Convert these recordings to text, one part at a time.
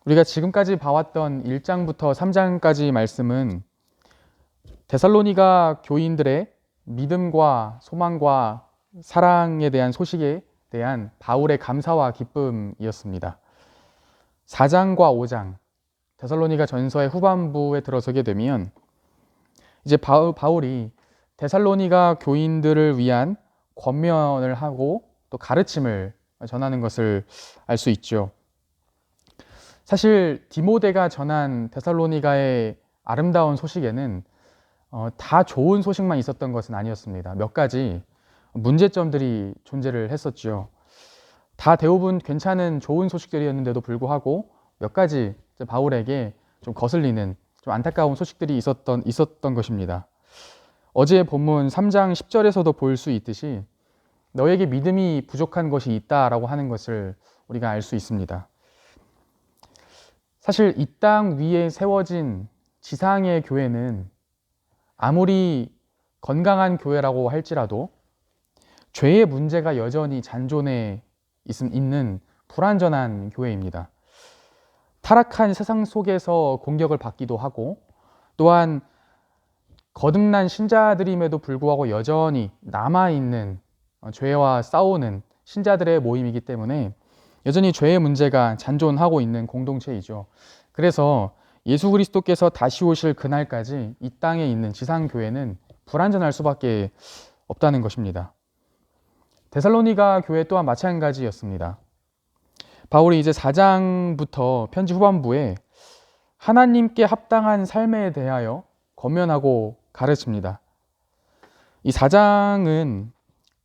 우리가 지금까지 봐왔던 1장부터 3장까지 말씀은 데살로니가 교인들의 믿음과 소망과 사랑에 대한 소식에 대한 바울의 감사와 기쁨이었습니다. 4장과 5장, 데살로니가 전서의 후반부에 들어서게 되면 이제 바울이 데살로니가 교인들을 위한 권면을 하고 또 가르침을 전하는 것을 알 수 있죠. 사실 디모데가 전한 데살로니가의 아름다운 소식에는 다 좋은 소식만 있었던 것은 아니었습니다. 몇 가지 문제점들이 존재를 했었죠. 다 대부분 괜찮은 좋은 소식들이었는데도 불구하고 몇 가지 바울에게 좀 거슬리는 좀 안타까운 소식들이 있었던 것입니다. 어제 본문 3장 10절에서도 볼 수 있듯이 너에게 믿음이 부족한 것이 있다라고 하는 것을 우리가 알 수 있습니다. 사실 이 땅 위에 세워진 지상의 교회는 아무리 건강한 교회라고 할지라도 죄의 문제가 여전히 잔존해 있는 불완전한 교회입니다. 타락한 세상 속에서 공격을 받기도 하고 또한 거듭난 신자들임에도 불구하고 여전히 남아있는 죄와 싸우는 신자들의 모임이기 때문에 여전히 죄의 문제가 잔존하고 있는 공동체이죠. 그래서 예수 그리스도께서 다시 오실 그날까지 이 땅에 있는 지상교회는 불완전할 수밖에 없다는 것입니다. 데살로니가 교회 또한 마찬가지였습니다. 바울이 이제 4장부터 편지 후반부에 하나님께 합당한 삶에 대하여 권면하고 가르칩니다. 이 4장은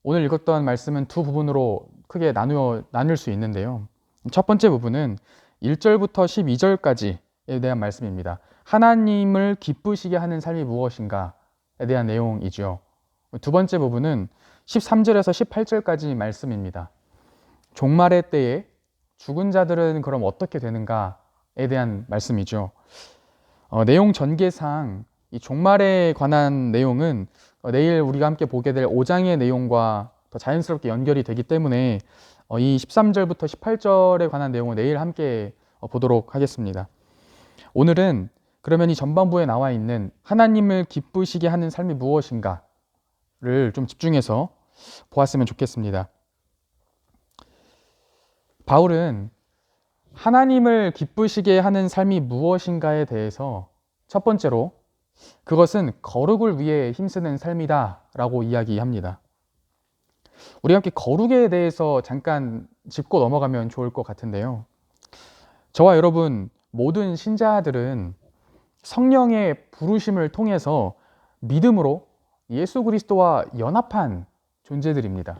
오늘 읽었던 말씀은 두 부분으로 크게 나눌 수 있는데요. 첫 번째 부분은 1절부터 12절까지에 대한 말씀입니다. 하나님을 기쁘시게 하는 삶이 무엇인가에 대한 내용이죠. 두 번째 부분은 13절에서 18절까지 말씀입니다. 종말의 때에 죽은 자들은 그럼 어떻게 되는가에 대한 말씀이죠. 내용 전개상 이 종말에 관한 내용은 내일 우리가 함께 보게 될 5장의 내용과 더 자연스럽게 연결이 되기 때문에 이 13절부터 18절에 관한 내용을 내일 함께 보도록 하겠습니다. 오늘은 그러면 이 전반부에 나와 있는 하나님을 기쁘시게 하는 삶이 무엇인가를 좀 집중해서 보았으면 좋겠습니다. 바울은 하나님을 기쁘시게 하는 삶이 무엇인가에 대해서 첫 번째로 그것은 거룩을 위해 힘쓰는 삶이다 라고 이야기합니다. 우리 함께 거룩에 대해서 잠깐 짚고 넘어가면 좋을 것 같은데요. 저와 여러분 모든 신자들은 성령의 부르심을 통해서 믿음으로 예수 그리스도와 연합한 존재들입니다.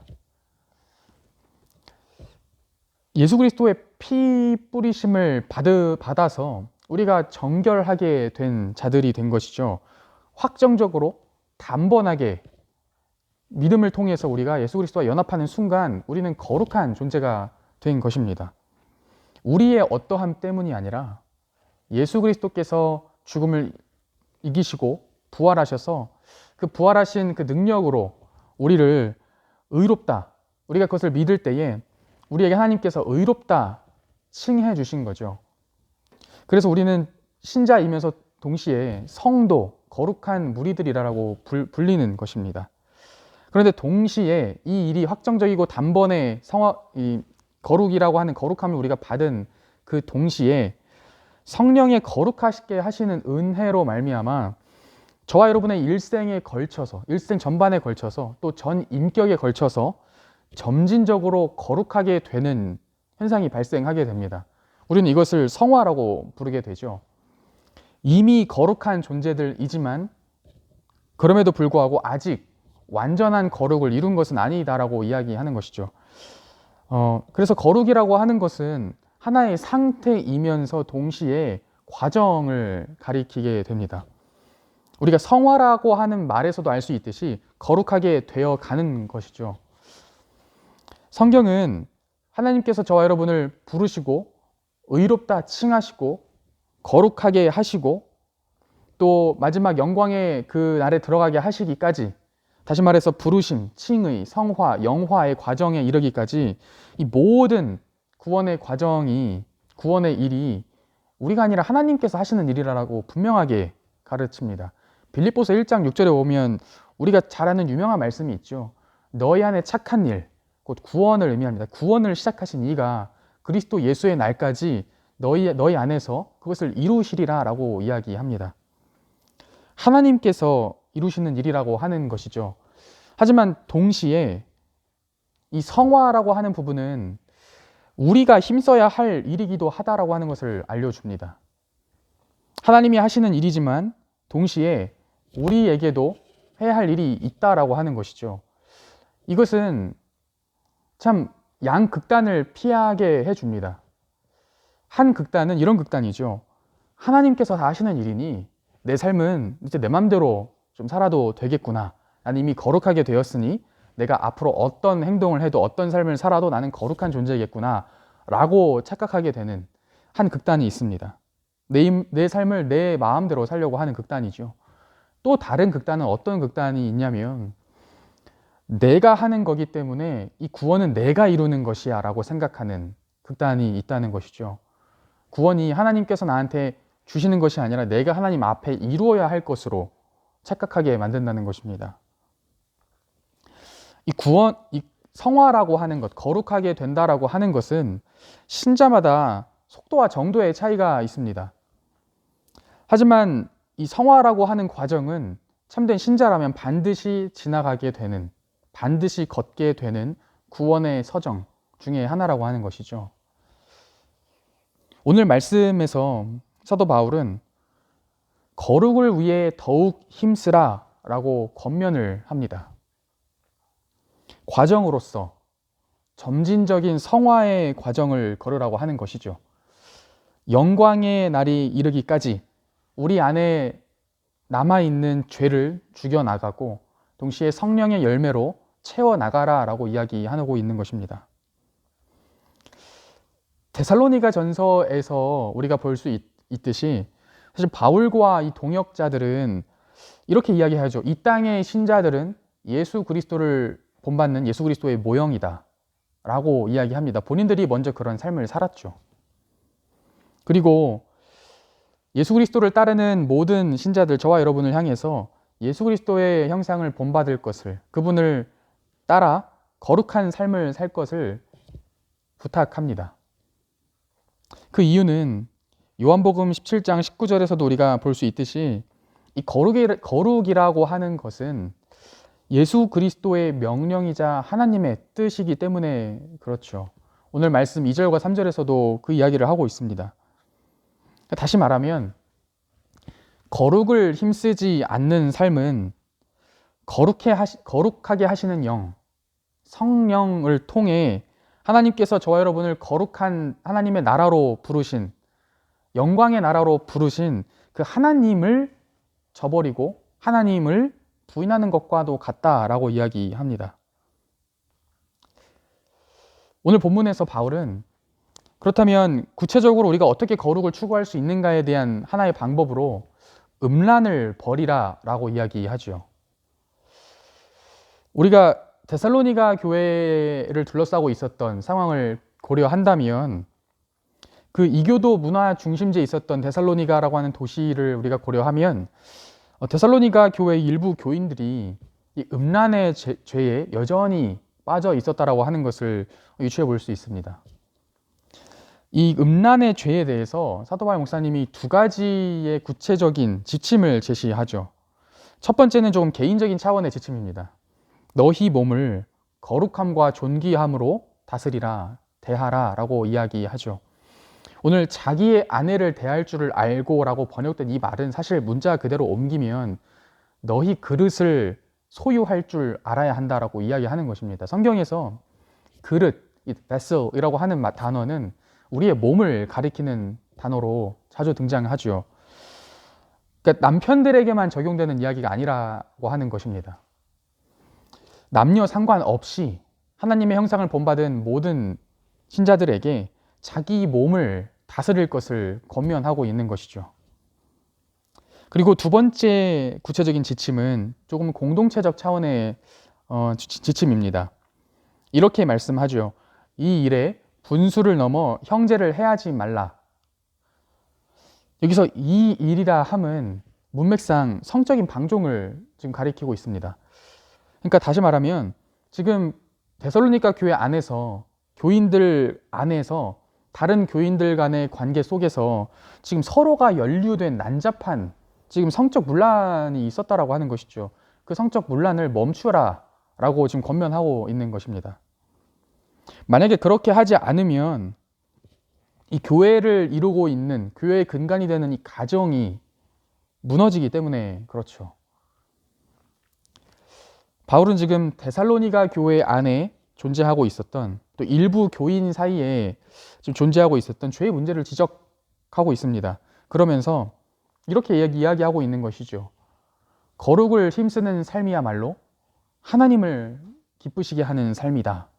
예수 그리스도의 피 뿌리심을 받아서 우리가 정결하게 된 자들이 된 것이죠. 확정적으로 단번하게 믿음을 통해서 우리가 예수 그리스도와 연합하는 순간 우리는 거룩한 존재가 된 것입니다. 우리의 어떠함 때문이 아니라 예수 그리스도께서 죽음을 이기시고 부활하셔서 그 부활하신 그 능력으로 우리를 의롭다, 우리가 그것을 믿을 때에 우리에게 하나님께서 의롭다 칭해 주신 거죠. 그래서 우리는 신자이면서 동시에 성도, 거룩한 무리들이라고 불리는 것입니다. 그런데 동시에 이 일이 확정적이고 단번에 이 거룩이라고 하는 거룩함을 우리가 받은 그 동시에 성령의 거룩하시게 하시는 은혜로 말미암아 저와 여러분의 일생에 걸쳐서, 일생 전반에 걸쳐서 또 전 인격에 걸쳐서 점진적으로 거룩하게 되는 현상이 발생하게 됩니다. 우리는 이것을 성화라고 부르게 되죠. 이미 거룩한 존재들이지만 그럼에도 불구하고 아직 완전한 거룩을 이룬 것은 아니다라고 이야기하는 것이죠. 그래서 거룩이라고 하는 것은 하나의 상태이면서 동시에 과정을 가리키게 됩니다. 우리가 성화라고 하는 말에서도 알 수 있듯이 거룩하게 되어 가는 것이죠. 성경은 하나님께서 저와 여러분을 부르시고 의롭다 칭하시고 거룩하게 하시고 또 마지막 영광의 그 날에 들어가게 하시기까지, 다시 말해서 부르심, 칭의, 성화, 영화의 과정에 이르기까지 이 모든 구원의 과정이, 구원의 일이 우리가 아니라 하나님께서 하시는 일이라고 분명하게 가르칩니다. 빌립보서 1장 6절에 보면 우리가 잘 아는 유명한 말씀이 있죠. 너희 안에 착한 일, 곧 구원을 의미합니다. 구원을 시작하신 이가 그리스도 예수의 날까지 너희 안에서 그것을 이루시리라 라고 이야기합니다. 하나님께서 이루시는 일이라고 하는 것이죠. 하지만 동시에 이 성화라고 하는 부분은 우리가 힘써야 할 일이기도 하다라고 하는 것을 알려줍니다. 하나님이 하시는 일이지만 동시에 우리에게도 해야 할 일이 있다라고 하는 것이죠. 이것은 참 양극단을 피하게 해줍니다. 한 극단은 이런 극단이죠. 하나님께서 다 하시는 일이니 내 삶은 이제 내 맘대로 좀 살아도 되겠구나. 나는 이미 거룩하게 되었으니 내가 앞으로 어떤 행동을 해도 어떤 삶을 살아도 나는 거룩한 존재겠구나 라고 착각하게 되는 한 극단이 있습니다. 내 삶을 내 마음대로 살려고 하는 극단이죠. 또 다른 극단은 어떤 극단이 있냐면 내가 하는 거기 때문에 이 구원은 내가 이루는 것이야 라고 생각하는 극단이 있다는 것이죠. 구원이 하나님께서 나한테 주시는 것이 아니라 내가 하나님 앞에 이루어야 할 것으로 착각하게 만든다는 것입니다. 이 성화라고 하는 것, 거룩하게 된다라고 하는 것은 신자마다 속도와 정도의 차이가 있습니다. 하지만 이 성화라고 하는 과정은 참된 신자라면 반드시 지나가게 되는, 반드시 걷게 되는 구원의 서정 중에 하나라고 하는 것이죠. 오늘 말씀에서 사도 바울은 거룩을 위해 더욱 힘쓰라 라고 권면을 합니다. 과정으로서 점진적인 성화의 과정을 걸으라고 하는 것이죠. 영광의 날이 이르기까지 우리 안에 남아있는 죄를 죽여나가고 동시에 성령의 열매로 채워나가라 라고 이야기하고 있는 것입니다. 데살로니가 전서에서 우리가 볼 수 있듯이 사실 바울과 이 동역자들은 이렇게 이야기하죠. 이 땅의 신자들은 예수 그리스도를 본받는 예수 그리스도의 모형이다 라고 이야기합니다. 본인들이 먼저 그런 삶을 살았죠. 그리고 예수 그리스도를 따르는 모든 신자들, 저와 여러분을 향해서 예수 그리스도의 형상을 본받을 것을, 그분을 따라 거룩한 삶을 살 것을 부탁합니다. 그 이유는 요한복음 17장 19절에서도 우리가 볼 수 있듯이 이 거룩이라고 하는 것은 예수 그리스도의 명령이자 하나님의 뜻이기 때문에 그렇죠. 오늘 말씀 2절과 3절에서도 그 이야기를 하고 있습니다. 다시 말하면 거룩을 힘쓰지 않는 삶은 거룩하게 하시는 영, 성령을 통해 하나님께서 저와 여러분을 거룩한 하나님의 나라로 부르신, 영광의 나라로 부르신 그 하나님을 저버리고 하나님을 부인하는 것과도 같다라고 이야기합니다. 오늘 본문에서 바울은 그렇다면 구체적으로 우리가 어떻게 거룩을 추구할 수 있는가에 대한 하나의 방법으로 음란을 버리라 라고 이야기하죠. 우리가 데살로니가 교회를 둘러싸고 있었던 상황을 고려한다면 그 이교도 문화 중심지에 있었던 데살로니가라고 하는 도시를 우리가 고려하면 데살로니가 교회 일부 교인들이 이 음란의 죄에 여전히 빠져 있었다라고 하는 것을 유추해 볼 수 있습니다. 이 음란의 죄에 대해서 사도 바울 목사님이 두 가지의 구체적인 지침을 제시하죠. 첫 번째는 좀 개인적인 차원의 지침입니다. 너희 몸을 거룩함과 존귀함으로 다스리라, 대하라 라고 이야기하죠. 오늘 자기의 아내를 대할 줄을 알고 라고 번역된 이 말은 사실 문자 그대로 옮기면 너희 그릇을 소유할 줄 알아야 한다라고 이야기하는 것입니다. 성경에서 그릇, vessel이라고 하는 단어는 우리의 몸을 가리키는 단어로 자주 등장하죠. 그러니까 남편들에게만 적용되는 이야기가 아니라고 하는 것입니다. 남녀 상관없이 하나님의 형상을 본받은 모든 신자들에게 자기 몸을 다스릴 것을 권면하고 있는 것이죠. 그리고 두 번째 구체적인 지침은 조금 공동체적 차원의 지침입니다. 이렇게 말씀하죠. 이 일에 분수를 넘어 형제를 해하지 말라. 여기서 이 일이라 함은 문맥상 성적인 방종을 지금 가리키고 있습니다. 그러니까 다시 말하면 지금 데살로니가 교회 안에서 교인들 안에서 다른 교인들 간의 관계 속에서 지금 서로가 연루된 난잡한 지금 성적 문란이 있었다라고 하는 것이죠. 그 성적 문란을 멈추라라고 지금 권면하고 있는 것입니다. 만약에 그렇게 하지 않으면 이 교회를 이루고 있는 교회의 근간이 되는 이 가정이 무너지기 때문에 그렇죠. 바울은 지금 데살로니가 교회 안에 존재하고 있었던 또 일부 교인 사이에 지금 존재하고 있었던 죄의 문제를 지적하고 있습니다. 그러면서 이렇게 이야기하고 있는 것이죠. 거룩을 힘쓰는 삶이야말로 하나님을 기쁘시게 하는 삶이다.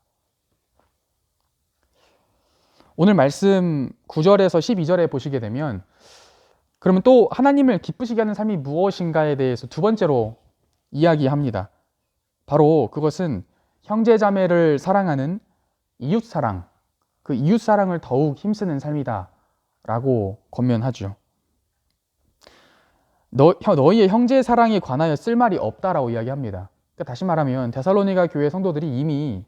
오늘 말씀 9절에서 12절에 보시게 되면 그러면 또 하나님을 기쁘시게 하는 삶이 무엇인가에 대해서 두 번째로 이야기합니다. 바로 그것은 형제자매를 사랑하는 이웃사랑, 그 이웃사랑을 더욱 힘쓰는 삶이다 라고 권면하죠. 너희의 형제사랑에 관하여 쓸 말이 없다라고 이야기합니다. 그러니까 다시 말하면 데살로니가 교회 성도들이 이미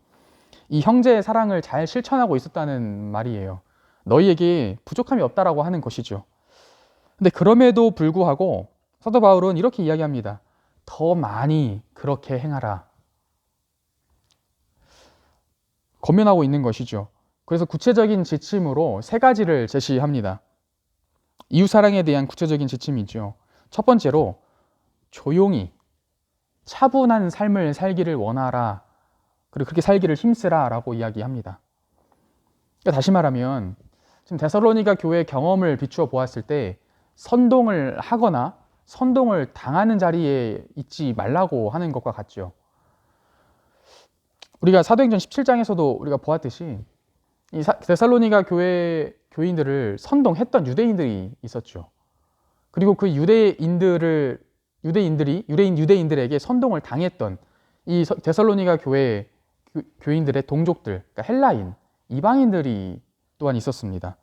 이 형제의 사랑을 잘 실천하고 있었다는 말이에요. 너희에게 부족함이 없다라고 하는 것이죠. 근데 그럼에도 불구하고 사도 바울은 이렇게 이야기합니다. 더 많이 그렇게 행하라. 권면하고 있는 것이죠. 그래서 구체적인 지침으로 세 가지를 제시합니다. 이웃사랑에 대한 구체적인 지침이죠. 첫 번째로 조용히 차분한 삶을 살기를 원하라. 그리고 그렇게 살기를 힘쓰라 라고 이야기합니다. 그러니까 다시 말하면 지금 데살로니가 교회의 경험을 비추어 보았을 때 선동을 하거나 선동을 당하는 자리에 있지 말라고 하는 것과 같죠. 우리가 사도행전 17장에서도 우리가 보았듯이 이 데살로니가 교회 교인들을 선동했던 유대인들이 있었죠. 그리고 그 유대인들에게 선동을 당했던 이 데살로니가 교회 교인들의 동족들, 그러니까 헬라인, 이방인들이 또한 있었습니다.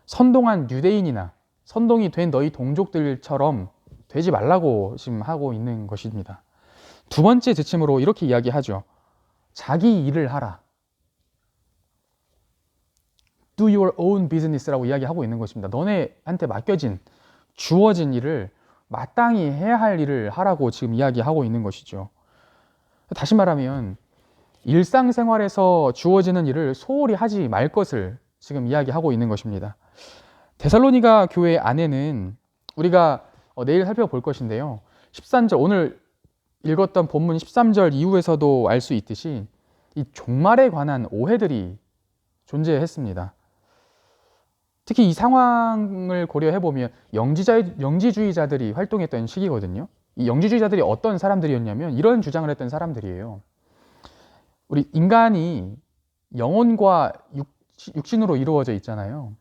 선동한 유대인이나 선동이 된 너희 동족들처럼 되지 말라고 지금 하고 있는 것입니다. 두 번째 지침으로 이렇게 이야기하죠. 자기 일을 하라. Do your own business라고 이야기하고 있는 것입니다. 너네한테 주어진 일을 마땅히 해야 할 일을 하라고 지금 이야기하고 있는 것이죠. 다시 말하면 일상생활에서 주어지는 일을 소홀히 하지 말 것을 지금 이야기하고 있는 것입니다. 데살로니가 교회 안에는 우리가 내일 살펴볼 것인데요. 13절 오늘 읽었던 본문 13절 이후에서도 알 수 있듯이 이 종말에 관한 오해들이 존재했습니다. 특히 이 상황을 고려해보면 영지주의자들이 활동했던 시기거든요. 이 영지주의자들이 어떤 사람들이었냐면 이런 주장을 했던 사람들이에요. 우리 인간이 영혼과 육신으로 이루어져 있잖아요.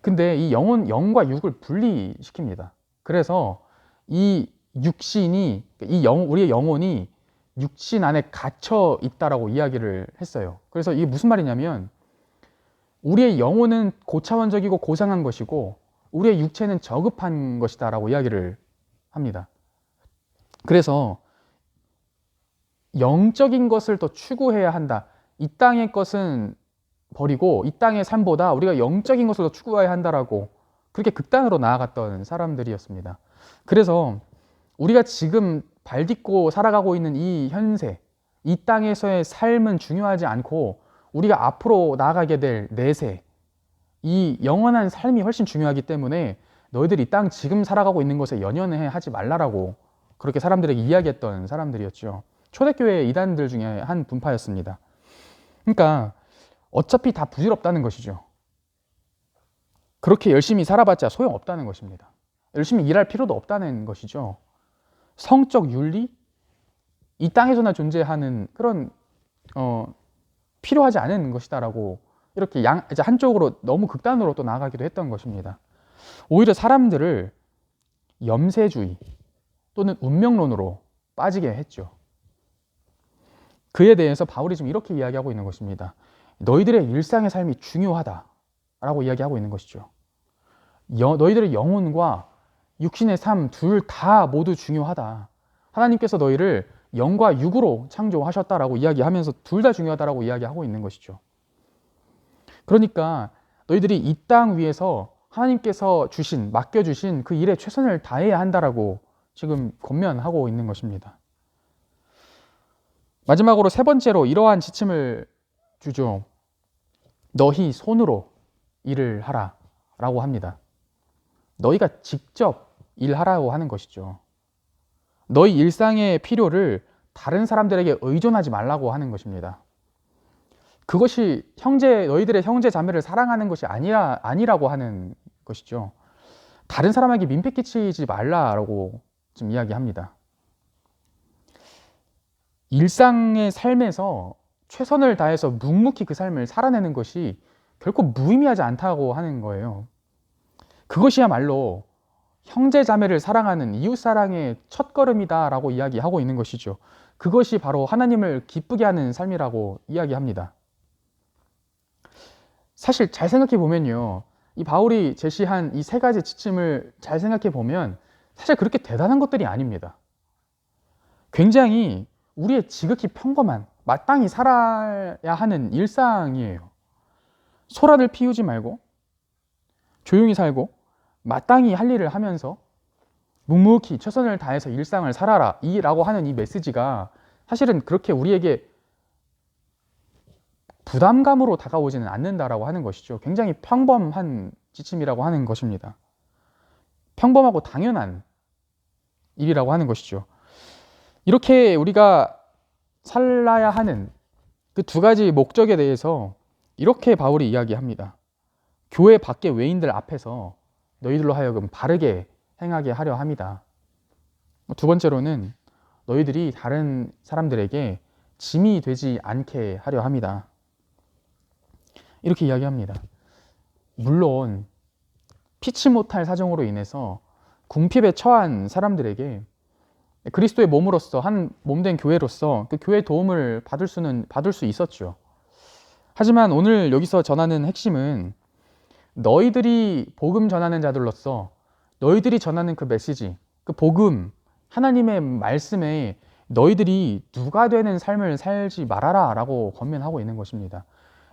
근데 이 영과 육을 분리시킵니다. 그래서 이 육신이, 우리의 영혼이 육신 안에 갇혀 있다라고 이야기를 했어요. 그래서 이게 무슨 말이냐면 우리의 영혼은 고차원적이고 고상한 것이고 우리의 육체는 저급한 것이다라고 이야기를 합니다. 그래서 영적인 것을 더 추구해야 한다. 이 땅의 것은 버리고 이 땅의 삶보다 우리가 영적인 것을 더 추구해야 한다라고 그렇게 극단으로 나아갔던 사람들이었습니다. 그래서 우리가 지금 발딛고 살아가고 있는 이 현세, 이 땅에서의 삶은 중요하지 않고 우리가 앞으로 나아가게 될 내세, 이 영원한 삶이 훨씬 중요하기 때문에 너희들이 이 땅 지금 살아가고 있는 것에 연연해 하지 말라라고 그렇게 사람들에게 이야기했던 사람들이었죠. 초대교회 이단들 중에 한 분파였습니다. 그러니까 어차피 다 부질없다는 것이죠. 그렇게 열심히 살아봤자 소용없다는 것입니다. 열심히 일할 필요도 없다는 것이죠. 성적 윤리? 이 땅에서나 존재하는 그런 필요하지 않은 것이다라고 이렇게 이제 한쪽으로 너무 극단으로 또 나아가기도 했던 것입니다. 오히려 사람들을 염세주의 또는 운명론으로 빠지게 했죠. 그에 대해서 바울이 지금 이렇게 이야기하고 있는 것입니다. 너희들의 일상의 삶이 중요하다라고 이야기하고 있는 것이죠. 너희들의 영혼과 육신의 삶 둘 다 모두 중요하다. 하나님께서 너희를 영과 육으로 창조하셨다라고 이야기하면서 둘 다 중요하다라고 이야기하고 있는 것이죠. 그러니까 너희들이 이 땅 위에서 하나님께서 맡겨주신 그 일에 최선을 다해야 한다라고 지금 권면하고 있는 것입니다. 마지막으로 세 번째로 이러한 지침을 주죠. 너희 손으로 일을 하라 라고 합니다. 너희가 직접 일하라고 하는 것이죠. 너희 일상의 필요를 다른 사람들에게 의존하지 말라고 하는 것입니다. 그것이 너희들의 형제 자매를 사랑하는 것이 아니라고 하는 것이죠. 다른 사람에게 민폐 끼치지 말라라고 지금 이야기합니다. 일상의 삶에서 최선을 다해서 묵묵히 그 삶을 살아내는 것이 결코 무의미하지 않다고 하는 거예요. 그것이야말로 형제 자매를 사랑하는 이웃 사랑의 첫걸음이다라고 이야기하고 있는 것이죠. 그것이 바로 하나님을 기쁘게 하는 삶이라고 이야기합니다. 사실 잘 생각해 보면요, 이 바울이 제시한 이 세 가지 지침을 잘 생각해 보면 사실 그렇게 대단한 것들이 아닙니다. 굉장히 우리의 지극히 평범한 마땅히 살아야 하는 일상이에요. 소란을 피우지 말고 조용히 살고 마땅히 할 일을 하면서 묵묵히 최선을 다해서 일상을 살아라 라고 하는 이 메시지가 사실은 그렇게 우리에게 부담감으로 다가오지는 않는다라고 하는 것이죠. 굉장히 평범한 지침이라고 하는 것입니다. 평범하고 당연한 일이라고 하는 것이죠. 이렇게 우리가 살아야 하는 그 두 가지 목적에 대해서 이렇게 바울이 이야기합니다. 교회 밖의 외인들 앞에서 너희들로 하여금 바르게 행하게 하려 합니다. 두 번째로는 너희들이 다른 사람들에게 짐이 되지 않게 하려 합니다. 이렇게 이야기합니다. 물론 피치 못할 사정으로 인해서 궁핍에 처한 사람들에게 그리스도의 몸으로서 한 몸된 교회로서 그 교회의 도움을 받을 수 있었죠. 하지만 오늘 여기서 전하는 핵심은 너희들이 복음 전하는 자들로서 너희들이 전하는 그 메시지, 그 복음, 하나님의 말씀에 너희들이 누가 되는 삶을 살지 말아라 라고 권면하고 있는 것입니다.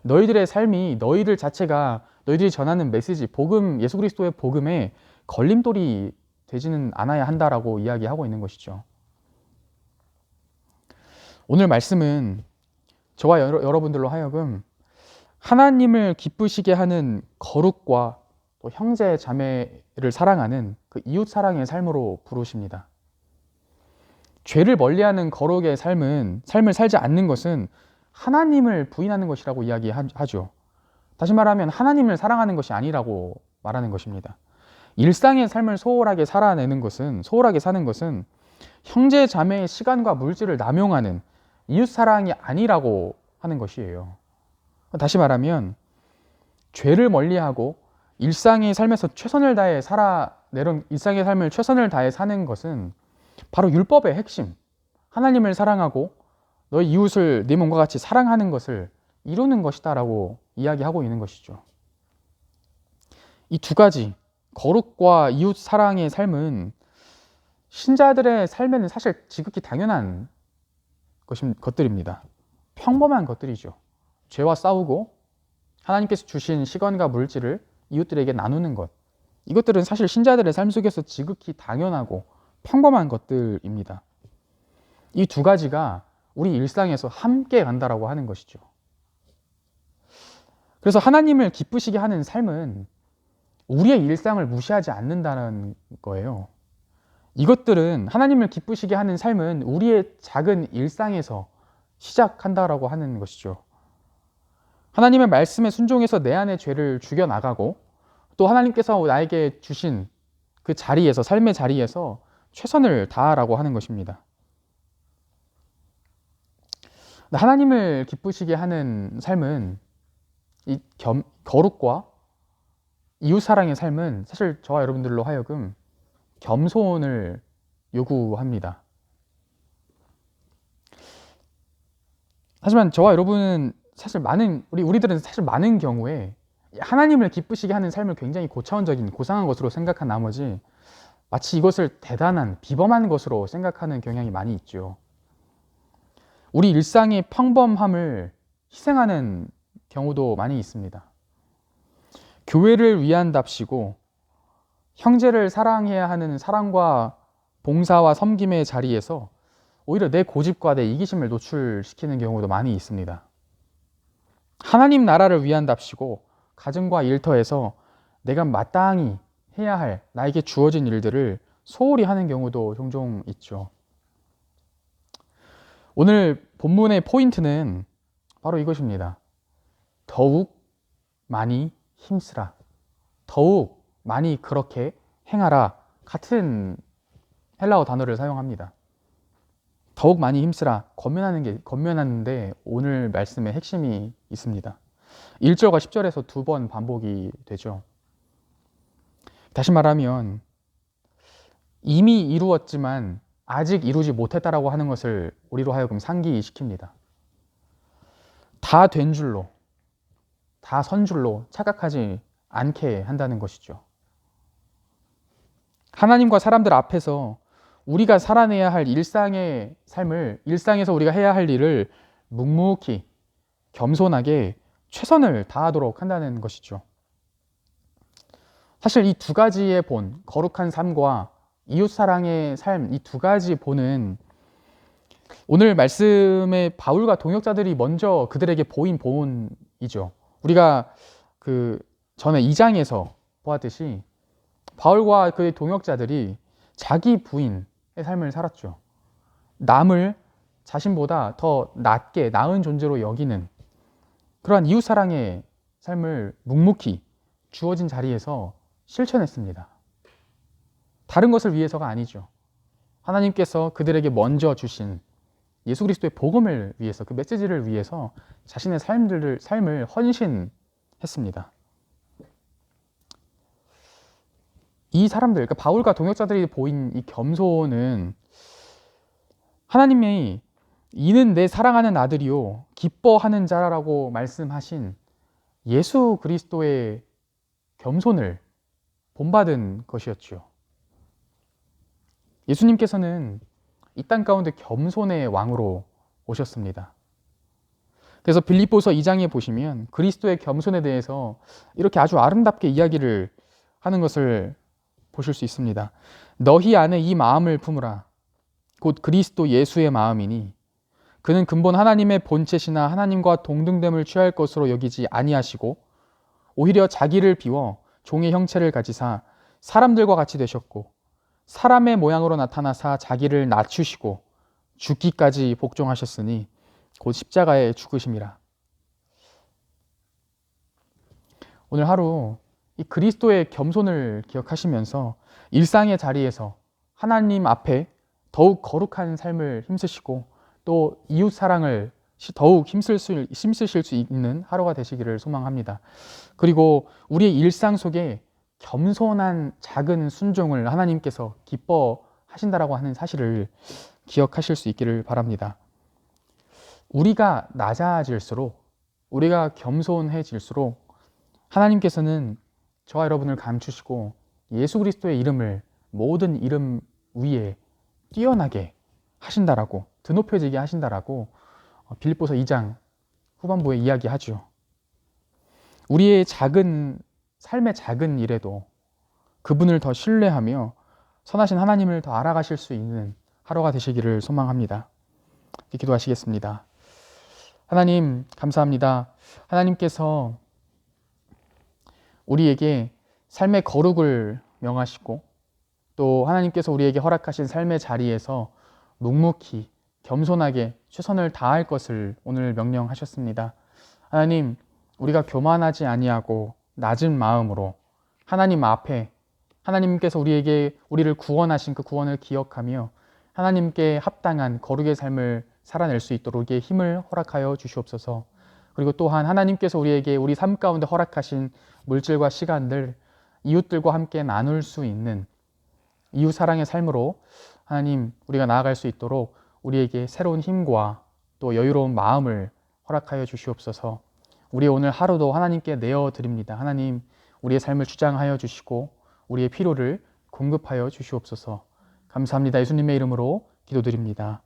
너희들의 삶이 너희들 자체가 너희들이 전하는 메시지, 복음, 예수 그리스도의 복음에 걸림돌이 되지는 않아야 한다라고 이야기하고 있는 것이죠. 오늘 말씀은 저와 여러분들로 하여금 하나님을 기쁘시게 하는 거룩과 또 형제 자매를 사랑하는 그 이웃 사랑의 삶으로 부르십니다. 죄를 멀리하는 거룩의 삶을 살지 않는 것은 하나님을 부인하는 것이라고 이야기하죠. 다시 말하면 하나님을 사랑하는 것이 아니라고 말하는 것입니다. 일상의 삶을 소홀하게 사는 것은 형제 자매의 시간과 물질을 남용하는 이웃 사랑이 아니라고 하는 것이에요. 다시 말하면 죄를 멀리하고 일상의 삶에서 일상의 삶을 최선을 다해 사는 것은 바로 율법의 핵심, 하나님을 사랑하고 너희 이웃을 네 몸과 같이 사랑하는 것을 이루는 것이다라고 이야기하고 있는 것이죠. 이 두 가지, 거룩과 이웃 사랑의 삶은 신자들의 삶에는 사실 지극히 당연한 것들입니다. 평범한 것들이죠. 죄와 싸우고 하나님께서 주신 시간과 물질을 이웃들에게 나누는 것, 이것들은 사실 신자들의 삶 속에서 지극히 당연하고 평범한 것들입니다. 이 두 가지가 우리 일상에서 함께 간다라고 하는 것이죠. 그래서 하나님을 기쁘시게 하는 삶은 우리의 일상을 무시하지 않는다는 거예요. 이것들은 하나님을 기쁘시게 하는 삶은 우리의 작은 일상에서 시작한다라고 하는 것이죠. 하나님의 말씀에 순종해서 내 안의 죄를 죽여나가고 또 하나님께서 나에게 주신 그 자리에서, 삶의 자리에서 최선을 다하라고 하는 것입니다. 하나님을 기쁘시게 하는 삶은 이 거룩과 이웃사랑의 삶은 사실 저와 여러분들로 하여금 겸손을 요구합니다. 하지만 저와 여러분은 사실 우리들은 사실 많은 경우에 하나님을 기쁘시게 하는 삶을 굉장히 고차원적인 고상한 것으로 생각한 나머지 마치 이것을 대단한 비범한 것으로 생각하는 경향이 많이 있죠. 우리 일상의 평범함을 희생하는 경우도 많이 있습니다. 교회를 위한답시고 형제를 사랑해야 하는 사랑과 봉사와 섬김의 자리에서 오히려 내 고집과 내 이기심을 노출시키는 경우도 많이 있습니다. 하나님 나라를 위한답시고 가정과 일터에서 내가 마땅히 해야 할 나에게 주어진 일들을 소홀히 하는 경우도 종종 있죠. 오늘 본문의 포인트는 바로 이것입니다. 더욱 많이 힘쓰라. 더욱 많이 그렇게 행하라. 같은 헬라어 단어를 사용합니다. 더욱 많이 힘쓰라. 권면하는데 오늘 말씀의 핵심이 있습니다. 1절과 10절에서 2번 반복이 되죠. 다시 말하면 이미 이루었지만 아직 이루지 못했다라고 하는 것을 우리로 하여금 상기시킵니다. 다 된 줄로, 다 선 줄로 착각하지 않게 한다는 것이죠. 하나님과 사람들 앞에서 우리가 살아내야 할 일상의 삶을, 일상에서 우리가 해야 할 일을 묵묵히 겸손하게 최선을 다하도록 한다는 것이죠. 사실 이 두 가지의 본, 거룩한 삶과 이웃사랑의 삶, 이 두 가지 본은 오늘 말씀의 바울과 동역자들이 먼저 그들에게 보인 본이죠. 우리가 그 전에 2장에서 보았듯이 바울과 그의 동역자들이 자기 부인의 삶을 살았죠. 남을 자신보다 더 낮게, 나은 존재로 여기는 그러한 이웃사랑의 삶을 묵묵히 주어진 자리에서 실천했습니다. 다른 것을 위해서가 아니죠. 하나님께서 그들에게 먼저 주신 예수 그리스도의 복음을 위해서, 그 메시지를 위해서 자신의 삶을 헌신했습니다. 이 사람들, 그러니까 바울과 동역자들이 보인 이 겸손은 하나님이 이는 내 사랑하는 아들이요 기뻐하는 자라고 말씀하신 예수 그리스도의 겸손을 본받은 것이었죠. 예수님께서는 이 땅 가운데 겸손의 왕으로 오셨습니다. 그래서 빌립보서 2장에 보시면 그리스도의 겸손에 대해서 이렇게 아주 아름답게 이야기를 하는 것을 보실 수 있습니다. 너희 안에 이 마음을 품으라. 곧 그리스도 예수의 마음이니 그는 근본 하나님의 본체시나 하나님과 동등됨을 취할 것으로 여기지 아니하시고 오히려 자기를 비워 종의 형체를 가지사 사람들과 같이 되셨고 사람의 모양으로 나타나사 자기를 낮추시고 죽기까지 복종하셨으니 곧 십자가에 죽으심이라. 오늘 하루 이 그리스도의 겸손을 기억하시면서 일상의 자리에서 하나님 앞에 더욱 거룩한 삶을 힘쓰시고 또 이웃 사랑을 더욱 힘쓰실 수 있는 하루가 되시기를 소망합니다. 그리고 우리의 일상 속에 겸손한 작은 순종을 하나님께서 기뻐하신다라고 하는 사실을 기억하실 수 있기를 바랍니다. 우리가 낮아질수록, 우리가 겸손해질수록 하나님께서는 저와 여러분을 감추시고 예수 그리스도의 이름을 모든 이름 위에 뛰어나게 하신다라고, 드높여지게 하신다라고 빌립보서 2장 후반부에 이야기하죠. 우리의 삶의 작은 일에도 그분을 더 신뢰하며 선하신 하나님을 더 알아가실 수 있는 하루가 되시기를 소망합니다. 기도하시겠습니다. 하나님 감사합니다. 하나님께서 우리에게 삶의 거룩을 명하시고 또 하나님께서 우리에게 허락하신 삶의 자리에서 묵묵히 겸손하게 최선을 다할 것을 오늘 명령하셨습니다. 하나님, 우리가 교만하지 아니하고 낮은 마음으로 하나님 앞에 하나님께서 우리를 구원하신 그 구원을 기억하며 하나님께 합당한 거룩의 삶을 살아낼 수 있도록 우리에게 힘을 허락하여 주시옵소서. 그리고 또한 하나님께서 우리에게 우리 삶 가운데 허락하신 물질과 시간들 이웃들과 함께 나눌 수 있는 이웃 사랑의 삶으로 하나님 우리가 나아갈 수 있도록 우리에게 새로운 힘과 또 여유로운 마음을 허락하여 주시옵소서. 우리의 오늘 하루도 하나님께 내어드립니다. 하나님, 우리의 삶을 주장하여 주시고 우리의 필요를 공급하여 주시옵소서. 감사합니다. 예수님의 이름으로 기도드립니다.